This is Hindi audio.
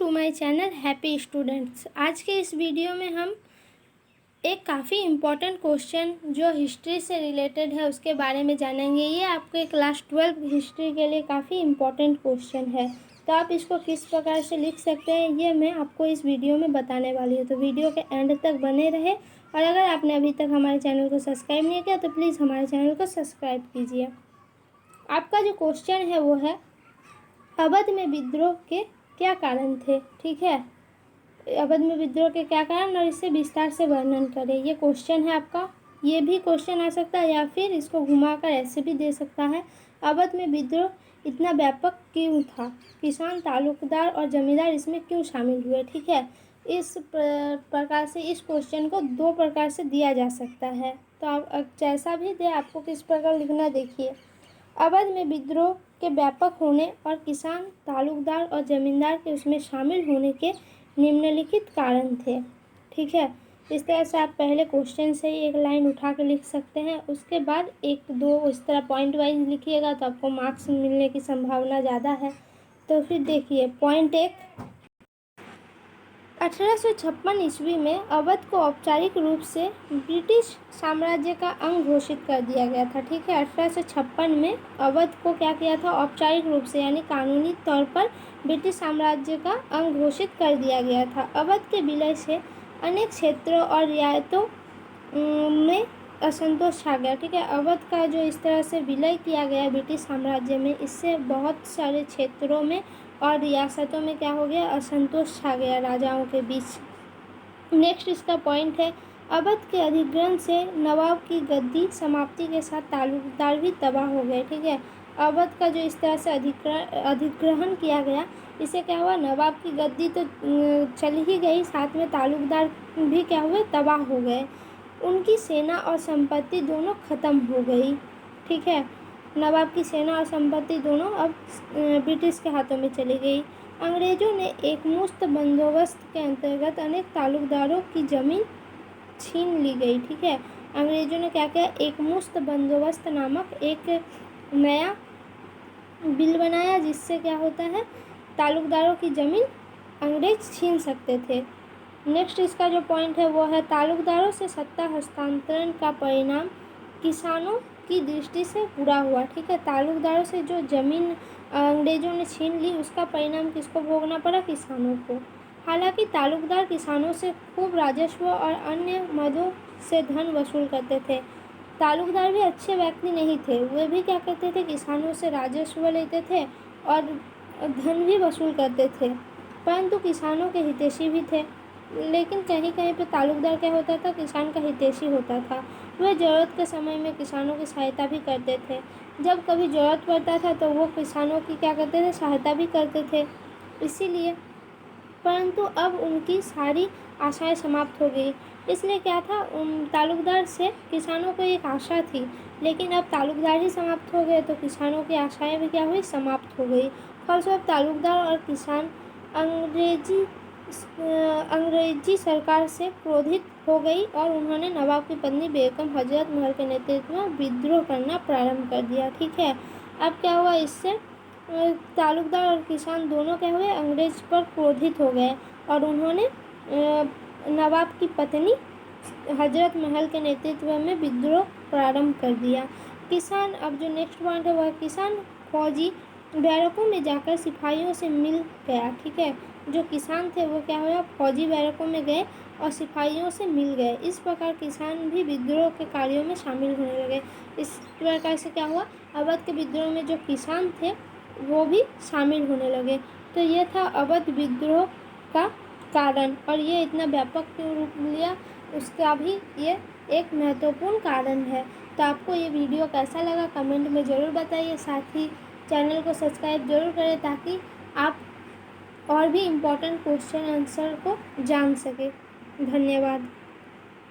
To my channel happy students. आज के इस वीडियो में हम एक काफ़ी इम्पॉर्टेंट क्वेश्चन जो हिस्ट्री से रिलेटेड है उसके बारे में जानेंगे। ये आपके क्लास 12 हिस्ट्री के लिए काफ़ी इम्पॉर्टेंट क्वेश्चन है, तो आप इसको किस प्रकार से लिख सकते हैं ये मैं आपको इस वीडियो में बताने वाली हूँ। तो वीडियो के एंड तक बने रहे, और अगर आपने अभी तक हमारे चैनल को सब्सक्राइब नहीं किया तो प्लीज़ हमारे चैनल को सब्सक्राइब कीजिए। आपका जो क्वेश्चन है वो है, अवध में विद्रोह के क्या कारण थे। ठीक है, अवध में विद्रोह के क्या कारण और इसे विस्तार से वर्णन करें, ये क्वेश्चन है आपका। ये भी क्वेश्चन आ सकता है या फिर इसको घुमाकर ऐसे भी दे सकता है, अवध में विद्रोह इतना व्यापक क्यों था, किसान, तालुकदार और जमींदार इसमें क्यों शामिल हुए। ठीक है, इस प्रकार से इस क्वेश्चन को दो प्रकार से दिया जा सकता है, तो आप जैसा भी दे आपको किस प्रकार लिखना देखिए। अवध में विद्रोह के व्यापक होने और किसान, तालुकदार और जमींदार के उसमें शामिल होने के निम्नलिखित कारण थे। ठीक है, इस तरह से आप पहले क्वेश्चन से ही एक लाइन उठा के लिख सकते हैं, उसके बाद एक दो इस तरह पॉइंट वाइज लिखिएगा तो आपको मार्क्स मिलने की संभावना ज़्यादा है। तो फिर देखिए, पॉइंट एक, 1856 ईस्वी में अवध को औपचारिक रूप से ब्रिटिश साम्राज्य का अंग घोषित कर दिया गया था। ठीक है, 1856 में अवध को क्या किया था, औपचारिक रूप से यानी कानूनी तौर पर ब्रिटिश साम्राज्य का अंग घोषित कर दिया गया था। अवध के विलय से अनेक क्षेत्रों और रियायतों में असंतोष छा गया। ठीक है, अवध का जो इस तरह से विलय किया गया ब्रिटिश साम्राज्य में, इससे बहुत सारे क्षेत्रों में और रियासतों में क्या हो गया, असंतोष छा गया राजाओं के बीच। नेक्स्ट इसका पॉइंट है, अवध के अधिग्रहण से नवाब की गद्दी समाप्ति के साथ तालुकदार भी तबाह हो गए। ठीक है, अवध का जो इस तरह से अधिग्रहण किया गया, इससे क्या हुआ, नवाब की गद्दी तो चली ही गई, साथ में तालुकदार भी क्या हुए, तबाह हो गए। उनकी सेना और संपत्ति दोनों खत्म हो गई। ठीक है, नवाब की सेना और संपत्ति दोनों अब ब्रिटिश के हाथों में चली गई। अंग्रेज़ों ने एक मुफ्त बंदोबस्त के अंतर्गत अनेक तालुकदारों की ज़मीन छीन ली गई। ठीक है, अंग्रेज़ों ने क्या किया, एक मुफ्त बंदोबस्त नामक एक नया बिल बनाया, जिससे क्या होता है, तालुकदारों की ज़मीन अंग्रेज छीन सकते थे। नेक्स्ट इसका जो पॉइंट है वो है, तालुकदारों से सत्ता हस्तांतरण का परिणाम किसानों की दृष्टि से बुरा हुआ। ठीक है, तालुकदारों से जो ज़मीन अंग्रेज़ों ने छीन ली, उसका परिणाम किसको भोगना पड़ा, किसानों को। हालांकि तालुकदार किसानों से खूब राजस्व और अन्य मदों से धन वसूल करते थे। तालुकदार भी अच्छे व्यक्ति नहीं थे, वे भी क्या करते थे, किसानों से राजस्व लेते थे और धन भी वसूल करते थे, परंतु किसानों के हितैषी भी थे। लेकिन कहीं कहीं पे तालुकदार क्या होता था, किसान का हितैषी होता था। वह ज़रूरत के समय में किसानों की सहायता भी करते थे, जब कभी ज़रूरत पड़ता था तो वो किसानों की क्या करते थे, सहायता भी करते थे। इसीलिए परंतु अब उनकी सारी आशाएं समाप्त हो गई। इसलिए क्या था, उन तालुकदार से किसानों को एक आशा थी, लेकिन अब तालुकदार ही समाप्त हो गए तो किसानों की आशाएं भी क्या हुई, समाप्त हो गई। फलस्वरूप तालुकदार और किसान अंग्रेजी सरकार से क्रोधित हो गई और उन्होंने नवाब की पत्नी बेगम हजरत महल के नेतृत्व में विद्रोह करना प्रारंभ कर दिया। ठीक है, अब क्या हुआ, इससे तालुकदार और किसान दोनों क्या हुए, अंग्रेज पर क्रोधित हो गए और उन्होंने नवाब की पत्नी हजरत महल के नेतृत्व में विद्रोह प्रारंभ कर दिया। किसान, अब जो नेक्स्ट पॉइंट है वह किसान फौजी बैरकों में जाकर सिपाहियों से मिल गया। ठीक है, जो किसान थे वो क्या हुआ, फौजी बैरकों में गए और सिपाहियों से मिल गए। इस प्रकार किसान भी विद्रोह के कार्यों में शामिल होने लगे। इस प्रकार से क्या हुआ, अवध के विद्रोह में जो किसान थे वो भी शामिल होने लगे। तो ये था अवध विद्रोह का कारण, और ये इतना व्यापक क्यों रूप लिया उसका भी ये एक महत्वपूर्ण कारण है। तो आपको ये वीडियो कैसा लगा कमेंट में ज़रूर बताइए, साथ ही चैनल को सब्सक्राइब जरूर करें ताकि आप और भी इम्पोर्टेंट क्वेश्चन आंसर को जान सकें। धन्यवाद।